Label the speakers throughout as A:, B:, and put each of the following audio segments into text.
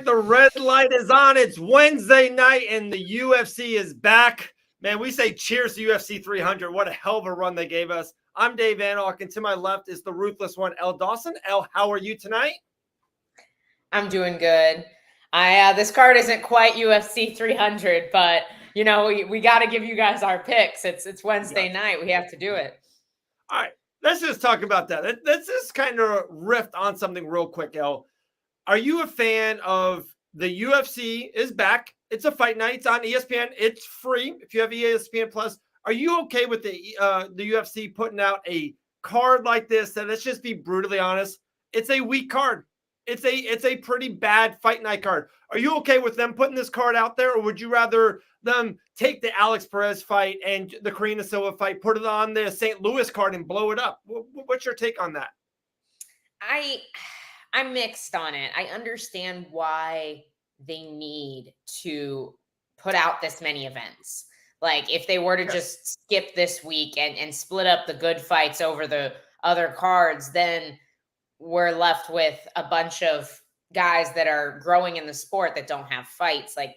A: the red light is on. It's Wednesday night, and the UFC is back. Man, we say cheers to UFC 300. What a hell of a run they gave us. I'm Dave Anarch, and to my left is the ruthless one, Elle Dawson. Elle, how are you tonight?
B: I'm doing good. This card isn't quite UFC 300, but we got to give you guys our picks. It's Wednesday night. We have to do it.
A: All right, let's just talk about that. Let's just kind of riff on something real quick, Elle. Are you a fan of the UFC is back? It's a fight night. It's on ESPN. It's free if you have ESPN Plus. Are you okay with the UFC putting out a card like this? And let's just be brutally honest. It's a weak card. It's a pretty bad fight night card. Are you okay with them putting this card out there, or would you rather them take the Alex Perez fight and the Karina Silva fight, put it on the St. Louis card and blow it up? What's your take on that?
B: I'm mixed on it. I understand why they need to put out this many events. Like if they were to just skip this week and split up the good fights over the other cards, then we're left with a bunch of guys that are growing in the sport that don't have fights. Like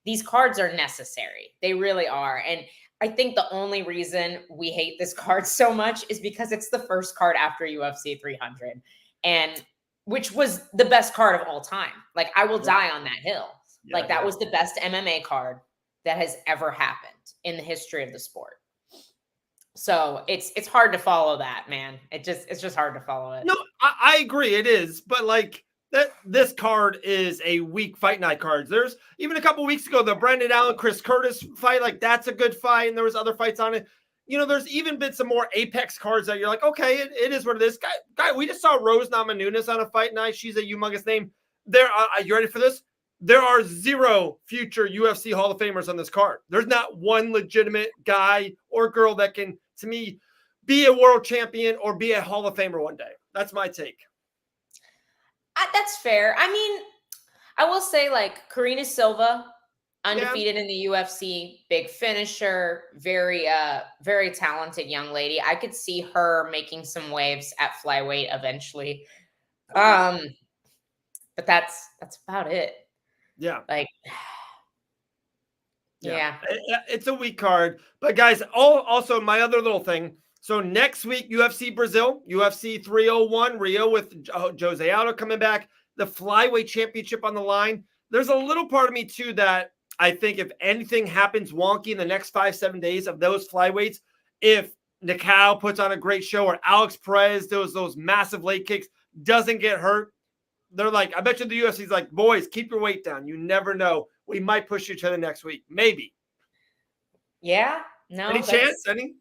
B: these cards are necessary. They really are. And I think the only reason we hate this card so much is because it's the first card after UFC 300. And which was the best card of all time. Like I will die on that hill. Like that was the best MMA card that has ever happened in the history of the sport. So it's hard to follow that, man. It's just hard to follow it.
A: No, I agree. It is. But like this card is a weak fight night card. There's even a couple weeks ago, the Brendan Allen, Chris Curtis fight, like that's a good fight. And there was other fights on it. You know, there's even been some more Apex cards that you're like, okay, it is what it is. Guy, we just saw Rose Namajunas on a fight night. She's a humongous name. Are you ready for this? There are 0 future UFC Hall of Famers on this card. There's not one legitimate guy or girl that can, to me, be a world champion or be a Hall of Famer one day. That's my take.
B: That's fair. I mean, I will say like Karina Silva, undefeated in the UFC, big finisher, very talented young lady. I could see her making some waves at flyweight eventually. But that's about it.
A: Yeah.
B: Like yeah.
A: It's a weak card. But guys, also my other little thing. So next week, UFC Brazil, UFC 301, Rio with Jose Aldo coming back, the flyweight championship on the line. There's a little part of me too that I think if anything happens wonky in the next 5-7 days of those flyweights, if Nicolau puts on a great show or Alex Perez does those massive leg kicks, doesn't get hurt, they're like, I bet you the UFC's like, boys, keep your weight down. You never know. We might push each other next week. Maybe.
B: Yeah. No.
A: Any chance? Any?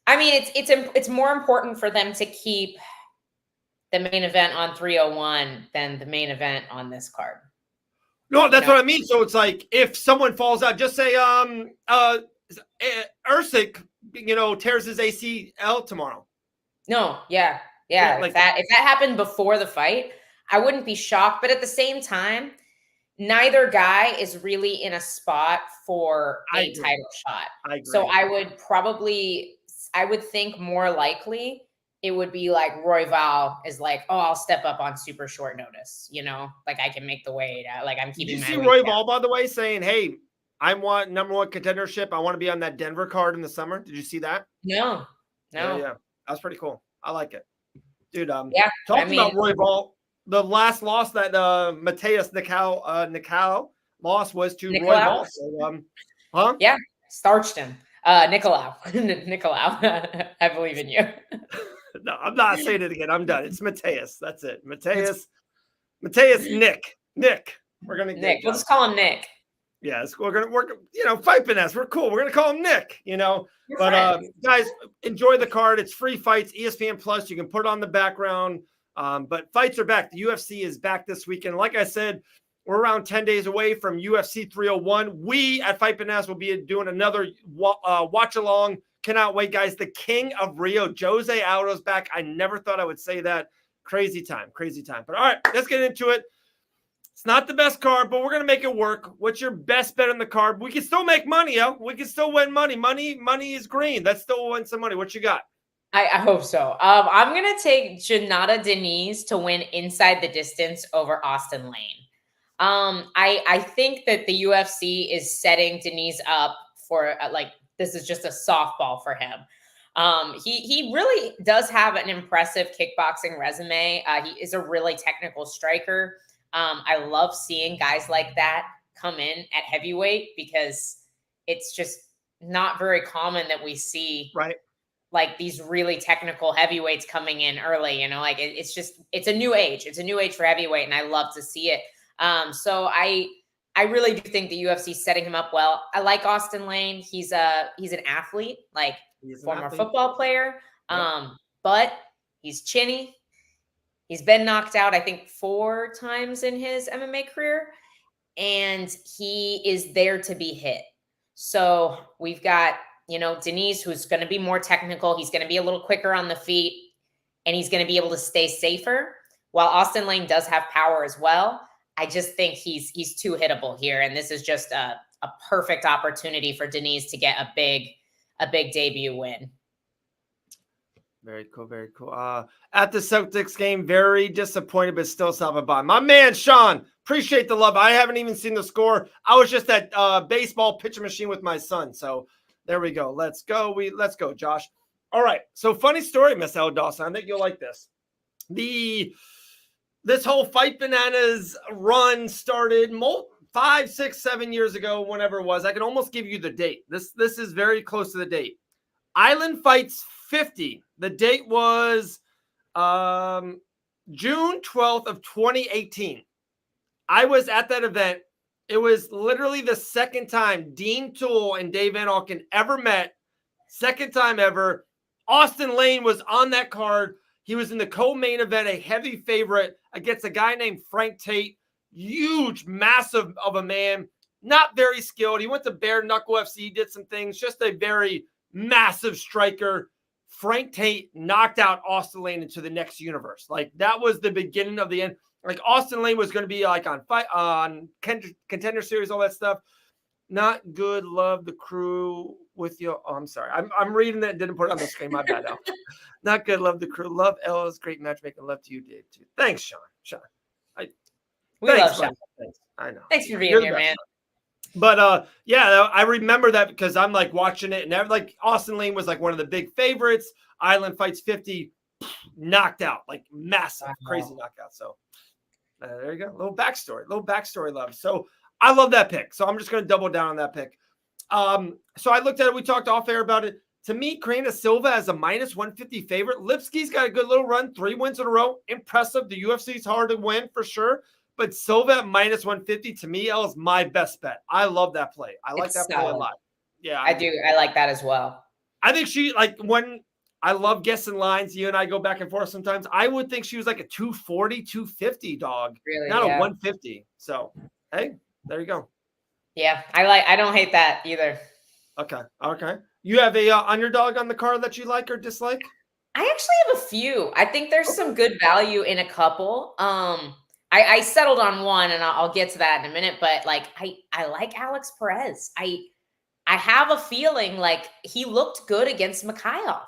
B: I mean, it's more important for them to keep the main event on 301 than the main event on this card.
A: No, that's what I mean. So it's like if someone falls out, just say Usyk, tears his ACL tomorrow.
B: No, yeah. Like if that happened before the fight, I wouldn't be shocked. But at the same time, neither guy is really in a spot for a title shot.
A: I agree.
B: So I would think more likely it would be like Royval is like, oh, I'll step up on super short notice. Like I can make the weight. Like I'm keeping.
A: Did you see Royval, by the way, saying, "Hey, I want #1 contendership. I want to be on that Denver card in the summer." Did you see that?
B: No.
A: Yeah, that was pretty cool. I like it, dude. Talking about Royval, the last loss that Mateus Nicolau lost was to Royval. So,
B: Yeah, starched him. Nicolau. Nicolau. I believe in you.
A: No, I'm not saying it again. I'm done. It's Mateus. That's it. Mateus, Nick. We're going to
B: Nick. We'll just call him Nick.
A: Yes, we're going to work, fight finesse. We're cool. We're going to call him Nick, But guys, enjoy the card. It's free fights, ESPN Plus. You can put it on the background. But fights are back. The UFC is back this weekend. Like I said, we're around 10 days away from UFC 301. We at Fight Finesse will be doing another watch along. Cannot wait, guys. The King of Rio, Jose Aldo's back. I never thought I would say that. Crazy time. But all right, let's get into it. It's not the best card, but we're going to make it work. What's your best bet on the card? We can still make money, yo. We can still win money. Money is green. Let's still win some money. What you got?
B: I hope so. I'm going to take Janata Denise to win inside the distance over Austin Lane. I think that the UFC is setting Denise up for this is just a softball for him. He really does have an impressive kickboxing resume. He is a really technical striker. I love seeing guys like that come in at heavyweight because it's just not very common that we see
A: Right.
B: like these really technical heavyweights coming in early, like it's a new age. It's a new age for heavyweight, and I love to see it. So I really do think the UFC is setting him up well. I like Austin Lane. He's an athlete, like former football player.
A: Yep.
B: But he's chinny. He's been knocked out, I think, 4 times in his MMA career, and he is there to be hit. So we've got, Denise, who's going to be more technical. He's going to be a little quicker on the feet, and he's going to be able to stay safer. While Austin Lane does have power as well, I just think he's too hittable here, and this is just a perfect opportunity for Denise to get a big debut win.
A: Very cool, very cool. At the Celtics game, very disappointed, but still stopping by. My man, Sean, appreciate the love. I haven't even seen the score. I was just at baseball pitching machine with my son. So there we go. Let's go. Let's go, Josh. All right. So funny story, Miss L. Dawson. I think you'll like this. This whole Fight Bananas run started 5, 6, 7 years ago, whenever it was. I can almost give you the date. This is very close to the date. Island Fights 50. The date was June 12th of 2018. I was at that event. It was literally the second time Dean Toole and Dave Van Auken ever met. Second time ever. Austin Lane was on that card. He was in the co-main event, a heavy favorite against a guy named Frank Tate. Huge, massive of a man. Not very skilled. He went to Bare Knuckle FC, did some things. Just a very massive striker. Frank Tate knocked out Austin Lane into the next universe. Like, that was the beginning of the end. Like, Austin Lane was going to be like on Contender Series, all that stuff. Not good. Love the crew with you. Oh, I'm sorry. I'm reading that. Didn't put it on the screen. My bad. Now. Not good. Love the crew. Love Ella's great matchmaking. Love to you, Dave, too. Thanks, Sean.
B: We love Sean.
A: Thanks. I know.
B: Thanks for being here, man.
A: But yeah, I remember that because I'm like watching it, and like Austin Lane was like one of the big favorites. Island Fights 50, knocked out, like massive, crazy knockout. So there you go, little backstory love. So I love that pick. So I'm just going to double down on that pick. So I looked at it. We talked off air about it. To me, Karina Silva as a -150 favorite. Lipsky's got a good little run, 3 wins in a row, impressive. The UFC's hard to win for sure. But Silva at -150, to me, is my best bet. I love that play. I like that play a lot. Yeah,
B: I do. I like that as well.
A: I think she, like, when I love guessing lines, you and I go back and forth sometimes. I would think she was like a 240, 250 dog,
B: really,
A: not a 150. So, hey, there you go.
B: Yeah, I don't hate that either.
A: Okay. You have a underdog on the card that you like or dislike?
B: I actually have a few. I think there's some good value in a couple. I settled on one, and I'll get to that in a minute. But like, I like Alex Perez. I have a feeling like he looked good against Mikhailov.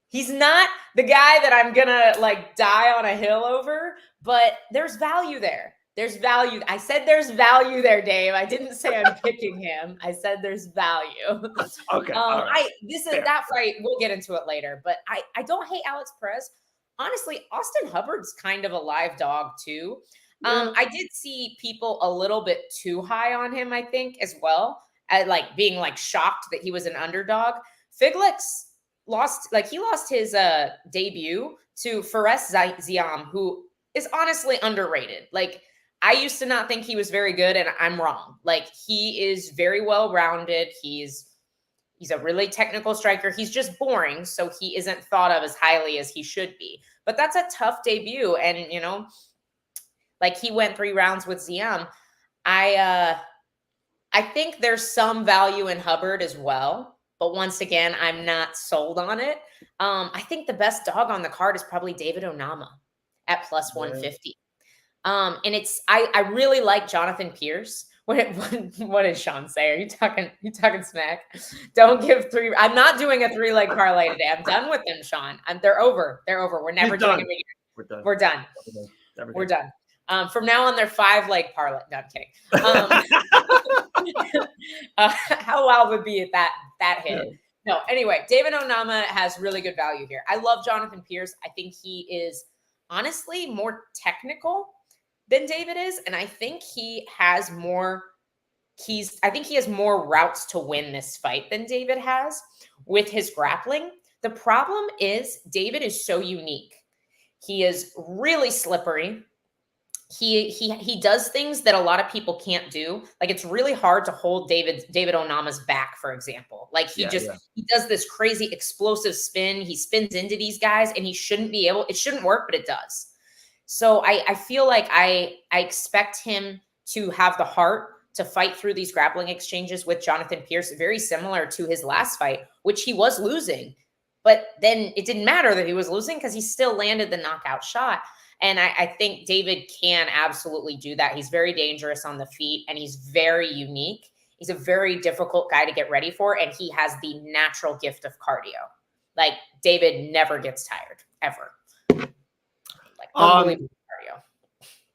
B: He's not the guy that I'm gonna like die on a hill over, but there's value there. There's value. I said there's value there, Dave. I didn't say I'm picking him. I said there's value.
A: Okay. Right.
B: That fight. We'll get into it later, but I don't hate Alex Perez. Honestly, Austin Hubbard's kind of a live dog too. Yeah. I did see people a little bit too high on him, I think, as well, at like being like shocked that he was an underdog. Figlix lost his debut to Fares Ziam, who is honestly underrated. Like, I used to not think he was very good, and I'm wrong. Like, he is very well-rounded. He's a really technical striker. He's just boring, so he isn't thought of as highly as he should be. But that's a tough debut, and, like, he went 3 rounds with Ziam. I think there's some value in Hubbard as well, but once again, I'm not sold on it. I think the best dog on the card is probably David Onama at +150. And I really like Jonathan Pierce. What did Sean say? Are you talking smack? Don't give 3. I'm not doing a 3-leg parlay today. I'm done with them, Sean. They're over. We're never doing it again. We're done. From now on, they're 5-leg parlay. No, I'm kidding. How wild would be that hit? Yeah. No, anyway, David Onama has really good value here. I love Jonathan Pierce. I think he is honestly more technical than David is, and I think he has more routes to win this fight than David has with his grappling. The problem is David is so unique. He is really slippery. He does things that a lot of people can't do. Like, it's really hard to hold David Onama's back, for example. Like, he does this crazy explosive spin. He spins into these guys, and it shouldn't work, but it does. So I feel like I expect him to have the heart to fight through these grappling exchanges with Jonathan Pierce, very similar to his last fight, which he was losing. But then it didn't matter that he was losing because he still landed the knockout shot. And I think David can absolutely do that. He's very dangerous on the feet, and he's very unique. He's a very difficult guy to get ready for, and he has the natural gift of cardio. Like, David never gets tired, ever. Like, unbelievable cardio.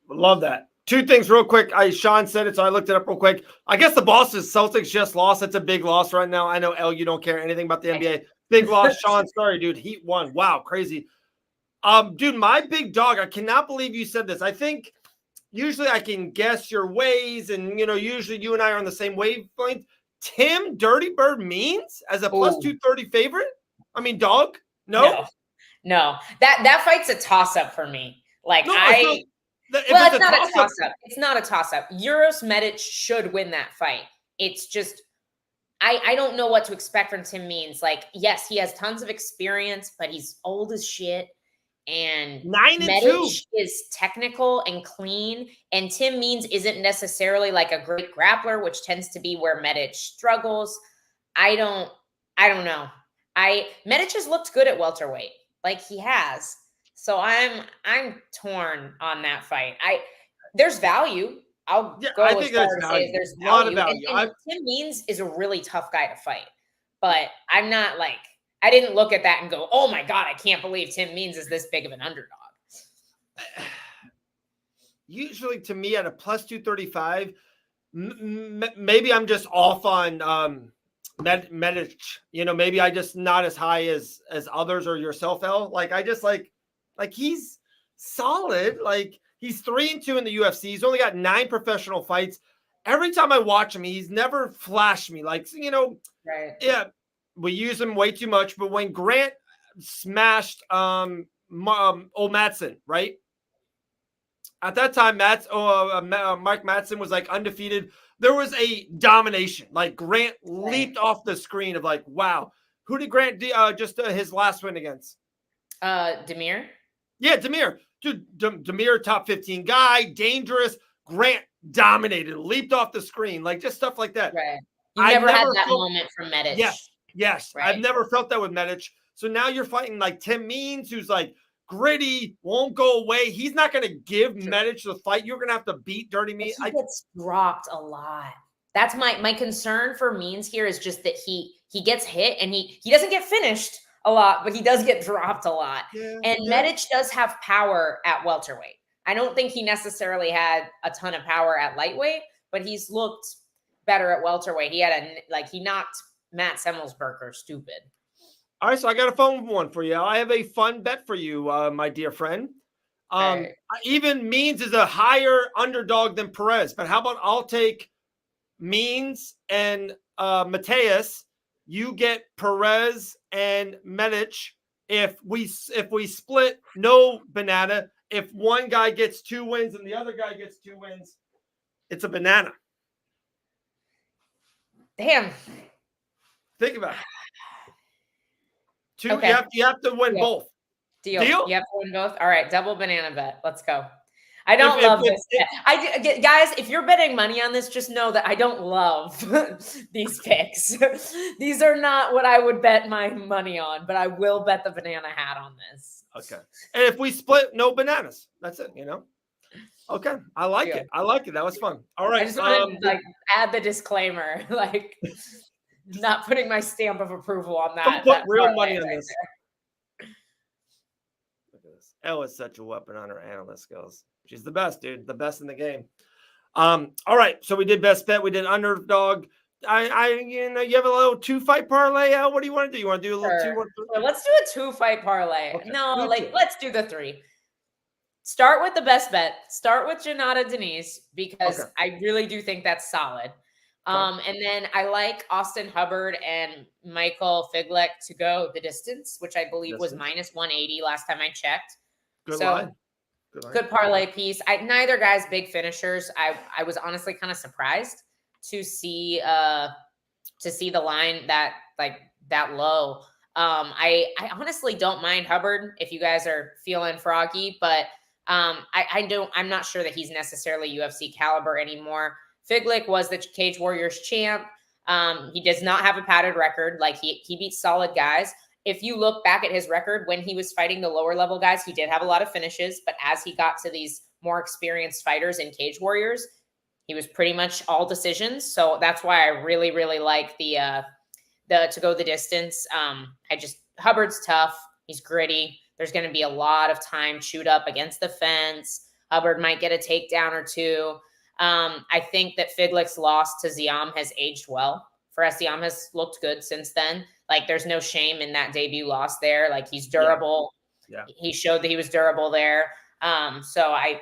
A: Love that. Two things real quick. Sean said it, so I looked it up real quick. I guess the Boston Celtics just lost. That's a big loss right now. I know, El, you don't care anything about the NBA. Big loss, Sean. Sorry, dude. Heat won. Wow, crazy. Dude, my big dog, I cannot believe you said this. I think usually I can guess your ways, and, usually you and I are on the same wavelength. Tim Dirty Bird Means as a plus 230 favorite? I mean, dog? No.
B: That fight's a toss-up for me. Like,
A: no,
B: it's not a toss-up. It's not a toss-up. Uros Medic should win that fight. It's just, I don't know what to expect from Tim Means. Like, yes, he has tons of experience, but he's old as shit. And
A: 9-2
B: is technical and clean. And Tim Means isn't necessarily like a great grappler, which tends to be where Medic struggles. I don't know. Medic has looked good at welterweight. Like, he has. So I'm torn on that fight. There's value. I think there's value. A lot of value. And Tim Means is a really tough guy to fight. But I'm not like, I didn't look at that and go, oh my God, I can't believe Tim Means is this big of an underdog.
A: Usually, to me, at a plus 235, maybe I'm just off on Medic. Maybe I just not as high as others or yourself, El. Like, I just like he's solid. Like, he's 3-2 in the UFC. He's only got 9 professional fights. Every time I watch him, he's never flashed me. Like,
B: right.
A: Yeah. We use him way too much, but when Grant smashed old Madsen, right? At that time, Mike Madsen was like undefeated. There was a domination. Like, Grant leaped off the screen of like, wow. Who did Grant his last win against?
B: Demir.
A: Yeah, Demir. Dude, Demir, top 15 guy, dangerous. Grant dominated, leaped off the screen, like just stuff like that.
B: Right. You never had that moment from Medic.
A: Yes. Right. I've never felt that with Medic. So now you're fighting like Tim Means, who's like gritty, won't go away. He's not going to give Medic the fight. You're going to have to beat Dirty Means.
B: He gets dropped a lot. That's my concern for Means here is just that he gets hit and he doesn't get finished a lot, but he does get dropped a lot. Medic does have power at welterweight. I don't think he necessarily had a ton of power at lightweight, but he's looked better at welterweight. He knocked Matt Semmelsberger stupid.
A: All right, so I got a phone one for you. I have a fun bet for you, my dear friend. Right. Even Means is a higher underdog than Perez, but how about I'll take Means and Mateus. You get Perez and Medic. If we split, no banana. If one guy gets 2 wins and the other guy gets 2 wins, it's a banana.
B: Damn.
A: Think about it. Okay. You have to win both.
B: Deal? You have to win both? All right, double banana bet. Let's go. I don't love this. Guys, if you're betting money on this, just know that I don't love these picks. These are not what I would bet my money on, but I will bet the banana hat on this.
A: Okay. And if we split, no bananas. That's it, Okay. I like it. That was fun. All right.
B: I just want to add the disclaimer, not putting my stamp of approval on that.
A: Don't put real money on this. Look at this. skills. Elle is such a weapon on her analyst skills. She's the best, dude. The best in the game. All right. So we did best bet. We did underdog. You have a little 2-fight parlay out. What do you want to do? You want to do a little
B: Sure.
A: 2-1?
B: Sure, let's do a 2-fight parlay.
A: Okay.
B: No, let's do the 3. Start with the best bet. Start with Janata Denise because I really do think that's solid. And then I like Austin Hubbard and Michael Figleck to go the distance, which I believe was minus 180 last time I checked.
A: Good line.
B: Good parlay piece. Neither guy's big finishers. I was honestly kind of surprised to see the line that low. I honestly don't mind Hubbard if you guys are feeling froggy, but I'm not sure that he's necessarily UFC caliber anymore. Figleck was the Cage Warriors champ. He does not have a padded record. Like he beats solid guys. If you look back at his record when he was fighting the lower level guys, he did have a lot of finishes, but as he got to these more experienced fighters in Cage Warriors, he was pretty much all decisions. So that's why I really, really like the to go the distance. Hubbard's tough. He's gritty. There's going to be a lot of time chewed up against the fence. Hubbard might get a takedown or two. I think that Figleck's loss to Ziam has aged well. For us, Ziam has looked good since then. Like, there's no shame in that debut loss there. Like, he's durable. Yeah. He showed that he was durable there. So I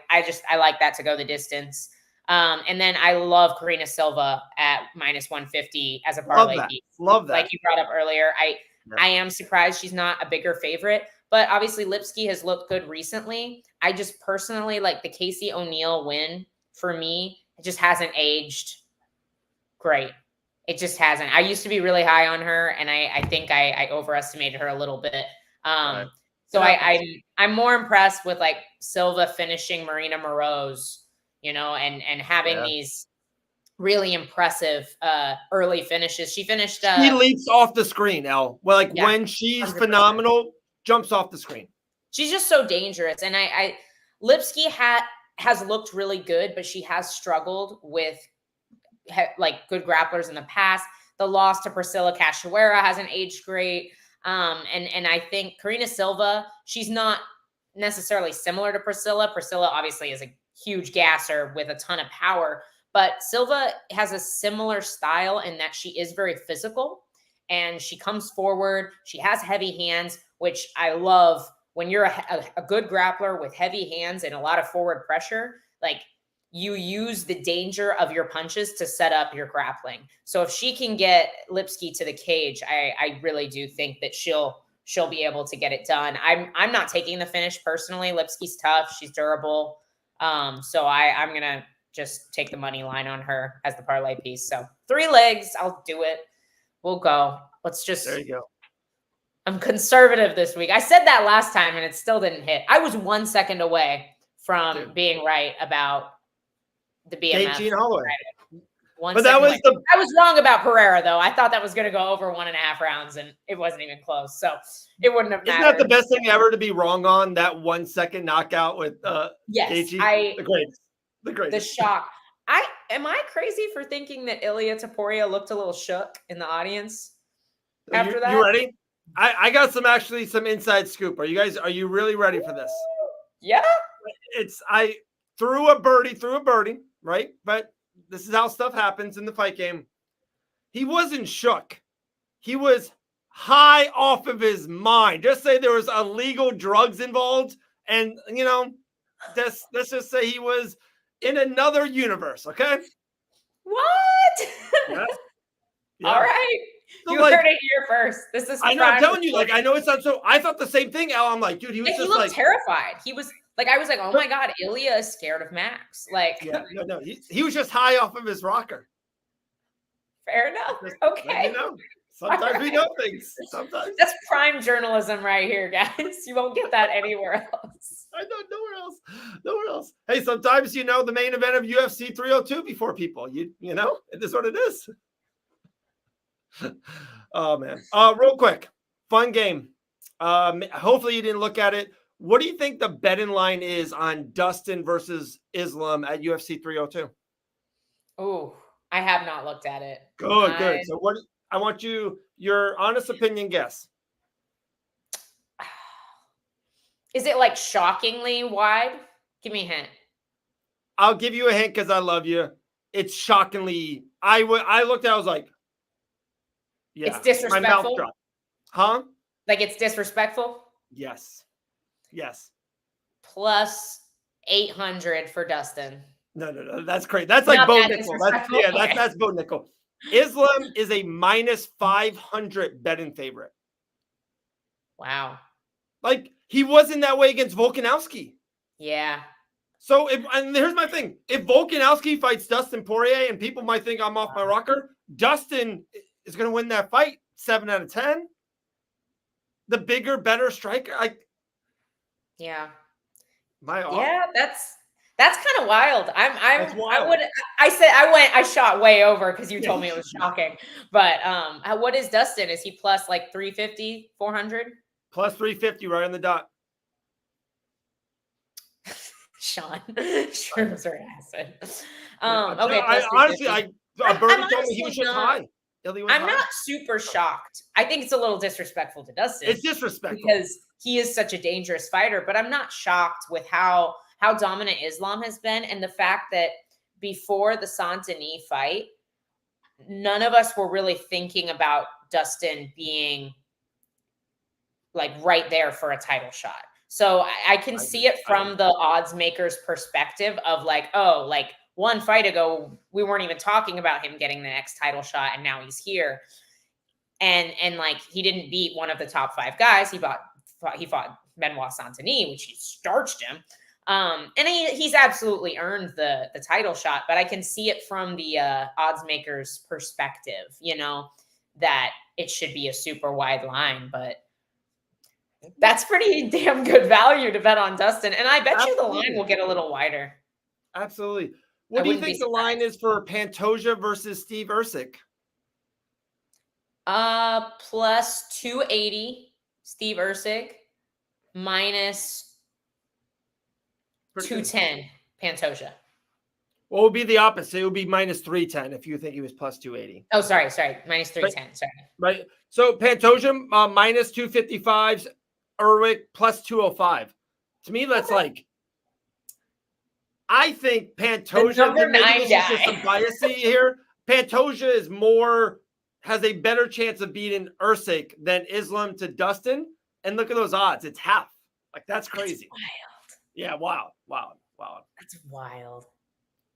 B: like that to go the distance. And then I love Karina Silva at minus 150 as a parlay piece.
A: Love that.
B: Like you brought up earlier. I am surprised she's not a bigger favorite, but obviously Lipsky has looked good recently. I just personally like the Casey O'Neill win for me. It just hasn't aged great. It just hasn't. I used to be really high on her, and I think I overestimated her a little bit. So I'm more impressed with like Silva finishing Marina Moroz, and having these really impressive early finishes. She finished.
A: She leaps off the screen, Elle. Well, when she's 100%. Phenomenal, jumps off the screen.
B: She's just so dangerous, and Lipsky has looked really good, but she has struggled with good grapplers in the past. The loss to Priscilla Cachoeira hasn't aged great. And I think Karina Silva, she's not necessarily similar to Priscilla. Priscilla obviously is a huge gasser with a ton of power, but Silva has a similar style in that she is very physical and she comes forward. She has heavy hands, which I love. When you're a good grappler with heavy hands and a lot of forward pressure, like, you use the danger of your punches to set up your grappling. So if she can get Lipsky to the cage, I really do think that she'll be able to get it done. I'm not taking the finish personally. Lipsky's tough. She's durable. So I'm going to just take the money line on her as the parlay piece. So 3 legs, I'll do it. We'll go. There you go. I'm conservative this week. I said that last time and it still didn't hit. I was 1 second away from being right about the BMF.
A: KG and Holloway.
B: But I was wrong about Pereira, though. I thought that was going to go over 1.5 rounds, and it wasn't even close. So it wouldn't have mattered.
A: Isn't that the best thing ever to be wrong on, that 1 second knockout with
B: yes,
A: KG? The greatest.
B: The shock. Am I crazy for thinking that Ilia Topuria looked a little shook in the audience after that?
A: You ready? I got some inside scoop. Are you really ready for this?
B: Yeah.
A: I threw a birdie, right? But this is how stuff happens in the fight game. He wasn't shook. He was high off of his mind. Just say there was illegal drugs involved. And, let's just say he was in another universe, okay?
B: What?
A: Yeah.
B: All right. So you heard it here first. This is.
A: I'm telling you, I know it's not so. I thought the same thing, Al. I'm like, dude, he looked
B: terrified. He was I was like, oh my God, Ilia is scared of Max.
A: No, he was just high off of his rocker.
B: Fair enough. Okay.
A: Sometimes we know things. Sometimes
B: that's prime journalism right here, guys. You won't get that anywhere else.
A: I know, nowhere else. Hey, sometimes the main event of UFC 302 before people. It is what it is. Oh man. Real quick, fun game. Hopefully you didn't look at it. What do you think the betting line is on Dustin versus Islam at UFC 302?
B: Oh, I have not looked at it.
A: Good. So I want your honest opinion guess.
B: Is it like shockingly wide? Give me a hint.
A: I'll give you a hint because I love you. It's shockingly. I looked at it, I was like,
B: It's
A: yeah, my mouth
B: disrespectful.
A: dropped. Huh?
B: Like it's disrespectful.
A: Yes. Yes.
B: Plus 800 for Dustin.
A: No. That's crazy. That's like
B: Not
A: Bo
B: that
A: Nickel.
B: disrespectful. Okay.
A: That's Bo Nickel. Islam is a minus 500 betting favorite.
B: Wow.
A: Like he wasn't that way against Volkanovski.
B: Yeah.
A: So and here's my thing: if Volkanovski fights Dustin Poirier, and people might think I'm off my rocker, Dustin is going to win that fight 7 out of 10. The bigger, better striker.
B: Yeah.
A: My
B: that's kind of wild.
A: That's wild.
B: I shot way over because you told me it was shocking. But what is Dustin? Is he plus like 350, 400?
A: Plus 350 right on the dot.
B: Sean. Shrooms are acid.
A: Honestly, Bernie told me he was just high.
B: I'm not super shocked. I think it's a little disrespectful to Dustin.
A: It's disrespectful
B: because he is such a dangerous fighter, but I'm not shocked with how dominant Islam has been, and the fact that before the Saint-Denis fight, none of us were really thinking about Dustin being like right there for a title shot. So I can see it from the odds makers' perspective of like, oh, like one fight ago, we weren't even talking about him getting the next title shot, and now he's here. And like he didn't beat one of the top 5 guys. He fought Benoit Saint-Denis, which he starched him. And he's absolutely earned the title shot, but I can see it from the odds makers' perspective, that it should be a super wide line, but that's pretty damn good value to bet on Dustin. And I bet you the line will get a little wider.
A: Absolutely. What do you think the line is for Pantoja versus Steve Ercik?
B: Plus 280, Steve Ercik, minus 210, Pantoja.
A: What would be the opposite? It would be minus 310 if you think he was plus 280.
B: Oh, sorry. Minus 310. Sorry.
A: Right. So Pantoja minus 255, Erwick plus 205. To me, that's like, I think Pantoja, maybe this is just some bias here. Pantoja is has a better chance of beating Ercik than Islam to Dustin. And look at those odds. It's half. Like, that's crazy.
B: That's wild.
A: Yeah, wow.
B: That's wild.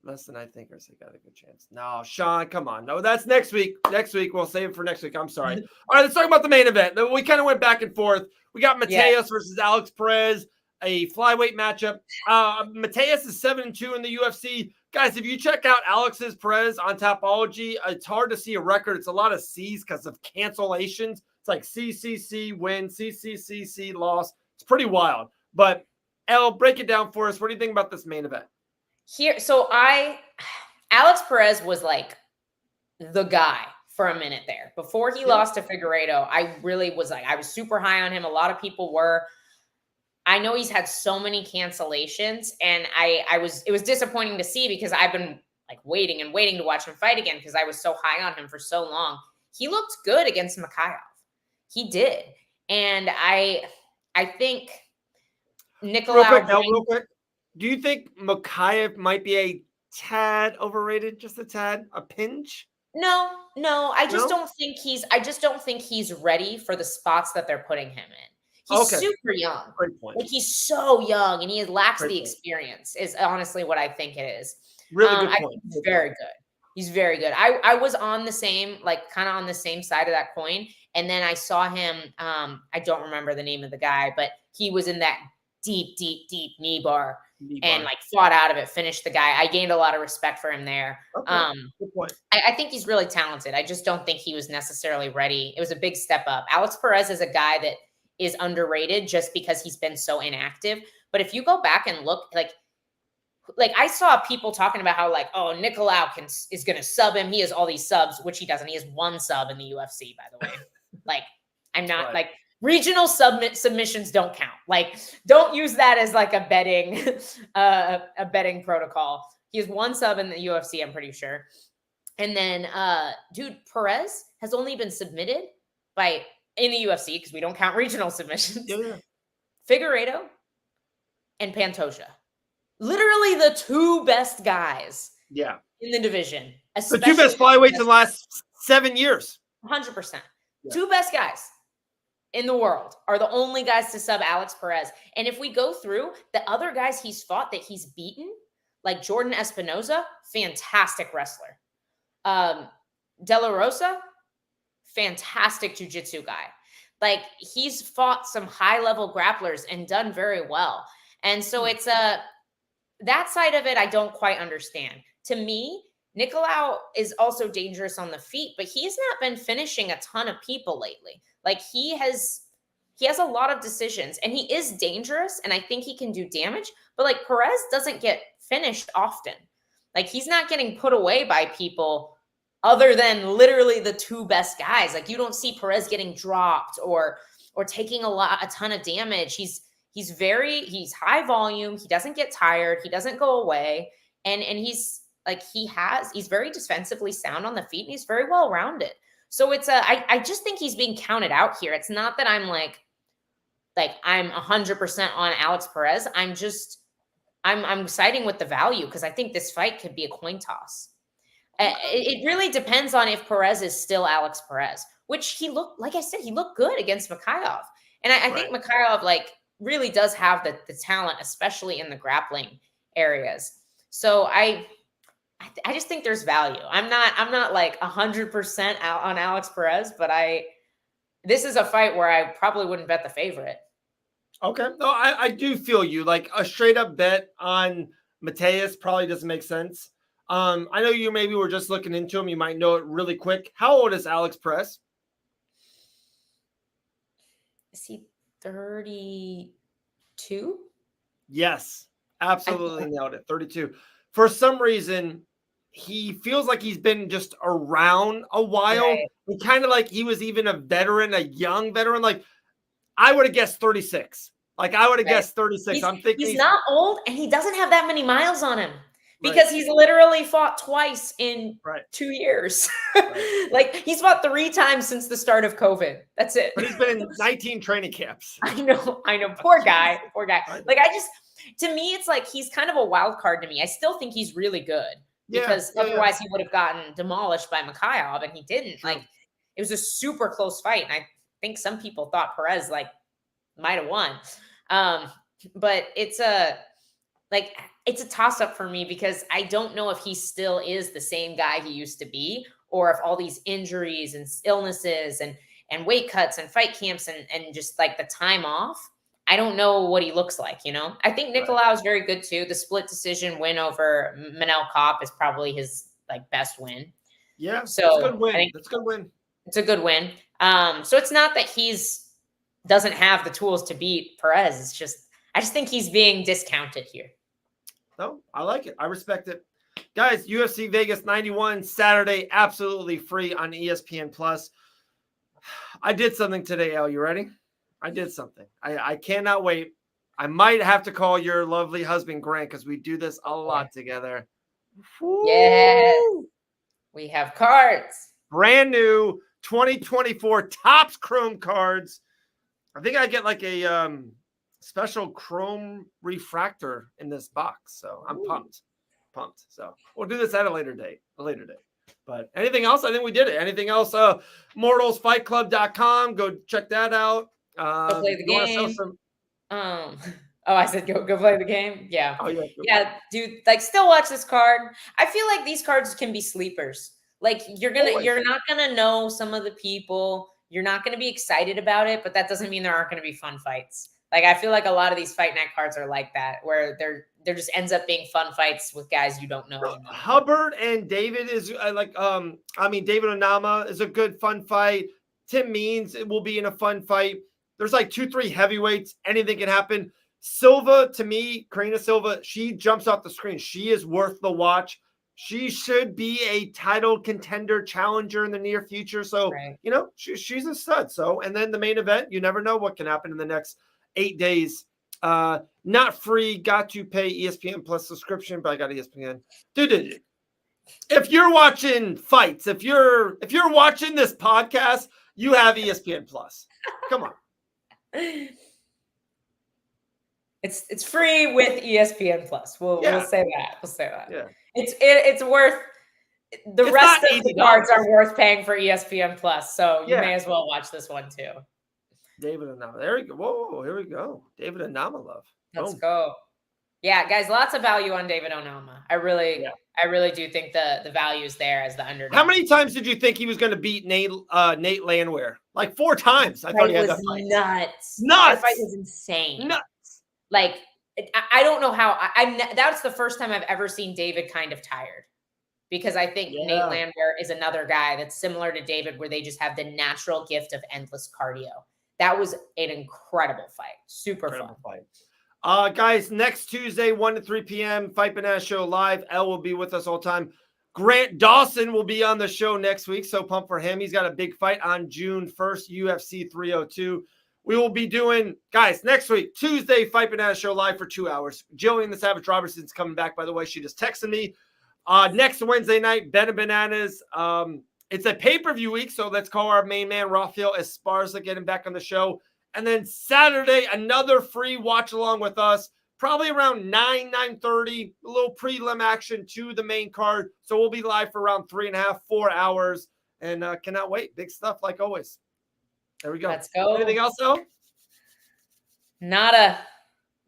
A: Less than I think Ercik got a good chance. No, Sean, come on. No, that's next week. Next week. We'll save it for next week. I'm sorry. All right, let's talk about the main event. We kind of went back and forth. We got Mateus versus Alex Perez, a flyweight matchup. Mateus is 7-2 in the UFC. Guys, if you check out Alex's Perez on Tapology, it's hard to see a record. It's a lot of C's because of cancellations. It's like CCC win, CCC loss. It's pretty wild. But Elle, break it down for us. What do you think about this main event?
B: Alex Perez was like the guy for a minute there. Before he lost to Figueiredo, I really was like, I was super high on him. A lot of people were. I know he's had so many cancellations, and it was disappointing to see because I've been like waiting to watch him fight again because I was so high on him for so long. He looked good against Nicolau. He did. And I think Nicolau.
A: Real quick. Do you think Mikhaev might be a tad overrated? Just a tad? A pinch?
B: No. I just don't think he's ready for the spots that they're putting him in. He's super young.
A: Great point.
B: Like he's so young and he lacks the experience is honestly what I think it is.
A: Really good point.
B: I think he's very good. He's very good. I was on the same, like kind of on the same side of that coin. And then I saw him, I don't remember the name of the guy, but he was in that deep knee bar and like fought out of it, finished the guy. I gained a lot of respect for him there.
A: Good point.
B: I think he's really talented. I just don't think he was necessarily ready. It was a big step up. Alex Perez is a guy that is underrated just because he's been so inactive. But if you go back and look, like I saw people talking about how like, oh, Nicolau is going to sub him. He has all these subs, which he doesn't. He has one sub in the UFC, by the way. Like, I'm not like regional submissions don't count. Like, don't use that as like a betting protocol. He has one sub in the UFC, I'm pretty sure. And then, dude, Perez has only been submitted in the UFC because we don't count regional submissions. Figueiredo, and Pantoja. Literally the two best guys in the division.
A: The two best flyweights in the last 7 years.
B: 100%. Yeah. Two best guys in the world are the only guys to sub Alex Perez. And if we go through the other guys he's fought that he's beaten, like Jordan Espinoza, fantastic wrestler. De La Rosa, fantastic jiu-jitsu guy. Like, he's fought some high-level grapplers and done very well. And so it's that side of it I don't quite understand. To me, Nicolau is also dangerous on the feet, but he's not been finishing a ton of people lately. Like, he has a lot of decisions, and he is dangerous, and I think he can do damage, but like Perez doesn't get finished often. Like, he's not getting put away by people other than literally the two best guys. Like, you don't see Perez getting dropped or taking a ton of damage. He's high volume. He doesn't get tired. He doesn't go away. And he's very defensively sound on the feet, and he's very well rounded. So I just think he's being counted out here. It's not that I'm I'm 100% on Alex Perez. I'm siding with the value because I think this fight could be a coin toss. It really depends on if Perez is still Alex Perez, which he looked good against Mikhailov. And I think Mikhailov really does have the talent, especially in the grappling areas. So I just think there's value. I'm not like 100% out on Alex Perez, but this is a fight where I probably wouldn't bet the favorite.
A: Okay. No, I do feel you. Like, a straight up bet on Mateus probably doesn't make sense. I know you maybe were just looking into him. You might know it really quick. How old is Alex Perez?
B: Is he 32?
A: Yes, absolutely nailed it. 32. For some reason, he feels like he's been just around a while. Right. And kind of like he was even a veteran, a young veteran. Like, I would have guessed 36. Like, I would have guessed 36. I'm thinking
B: he's not old, and he doesn't have that many miles on him because he's literally fought twice in 2 years. Like, he's fought 3 times since the start of COVID. That's it.
A: But he's been in 19 training camps.
B: I know. Poor guy. Like, to me, it's like he's kind of a wild card to me. I still think he's really good because otherwise he would have gotten demolished by Mikhailov, and he didn't. True. Like, it was a super close fight, and I think some people thought Perez might have won. But it's a toss-up for me because I don't know if he still is the same guy he used to be, or if all these injuries and illnesses and weight cuts and fight camps and just like the time off, I don't know what he looks like, I think Nicolau is very good too. The split decision win over Manel Kopp is probably his best win.
A: Yeah.
B: So
A: that's a good win. That's a good win.
B: It's a good win. So it's not that doesn't have the tools to beat Perez. I just think he's being discounted here.
A: No, I like it. I respect it. Guys, UFC Vegas 91 Saturday, absolutely free on ESPN Plus. I did something today, Al. You ready? I did something. I cannot wait. I might have to call your lovely husband, Grant, because we do this a lot together.
B: Yes. We have cards.
A: Brand new 2024 Topps Chrome cards. I think I get like a special chrome refractor in this box. So I'm pumped. So we'll do this at a later date. But anything else? I think we did it. Anything else? MortalsFightClub.com. Go check that out.
B: Go play the game. I said go play the game. Yeah.
A: Oh,
B: yeah, dude. Still watch this card. I feel like these cards can be sleepers. Like, you're not gonna know some of the people. You're not gonna be excited about it, but that doesn't mean there aren't gonna be fun fights. Like, I feel like a lot of these fight night cards are like that, where there just ends up being fun fights with guys you don't know.
A: Hubbard and David is David Onama is a good fun fight. Tim Means, it will be in a fun fight. There's 2-3 heavyweights. Anything can happen. Silva, to me, Karina Silva, she jumps off the screen. She is worth the watch. She should be a title contender, challenger in the near future. So, she's a stud. So, and then the main event, you never know what can happen in the next 8 days. Not free, got to pay ESPN Plus subscription, but I got ESPN. Dude, if you're watching fights, if you're watching this podcast, you have ESPN Plus. Come on.
B: It's free with ESPN Plus. We'll say that. We'll say that.
A: Yeah.
B: It's worth the
A: It's
B: rest
A: not
B: of the
A: $80.
B: cards are worth paying for ESPN Plus. So you
A: Yeah.
B: may as well watch this one too.
A: David Anama. There we go. Whoa, here we go. David Anama love.
B: Let's go. Yeah, guys, lots of value on David Onama. I really do think the value is there as the underdog.
A: How many times did you think he was going to beat Nate Landwehr? Like 4 times. I thought he had that fight.
B: Nuts.
A: That
B: fight was insane.
A: Nuts.
B: Like, I don't know how. That's the first time I've ever seen David kind of tired. Because I think Nate Landwehr is another guy that's similar to David, where they just have the natural gift of endless cardio. That was an incredible fight. Super fun
A: fight. Guys, next Tuesday, 1 to 3 p.m., Fight Banana Show live. Elle will be with us all the time. Grant Dawson will be on the show next week, so pump for him. He's got a big fight on June 1st, UFC 302. We will be doing, guys, next week, Tuesday, Fight Banana Show live for 2 hours. Jillian the Savage Robertson's coming back, by the way. She just texted me. Next Wednesday night, Ben and Bananas. It's a pay-per-view week, so let's call our main man, Rafael Esparza, getting back on the show. And then Saturday, another free watch-along with us, probably around 9:30, a little prelim action to the main card. So we'll be live for around 3.5, 4 hours, and cannot wait. Big stuff, like always. There we go.
B: Let's go.
A: Anything else, though?
B: Nada.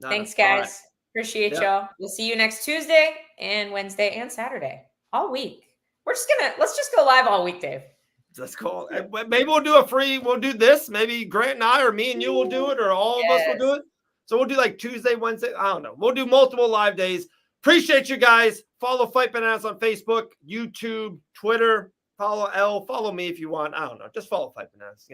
B: Thanks, guys. Right. Appreciate y'all. We'll see you next Tuesday and Wednesday and Saturday. All week. Let's just go live all week, Dave.
A: Let's call. Maybe we'll do this. Maybe Grant and I, or me and you will do it, or all of us will do it. So we'll do like Tuesday, Wednesday. I don't know. We'll do multiple live days. Appreciate you guys. Follow Fight Bananas on Facebook, YouTube, Twitter. Follow Elle. Follow me if you want. I don't know. Just follow Fight Bananas,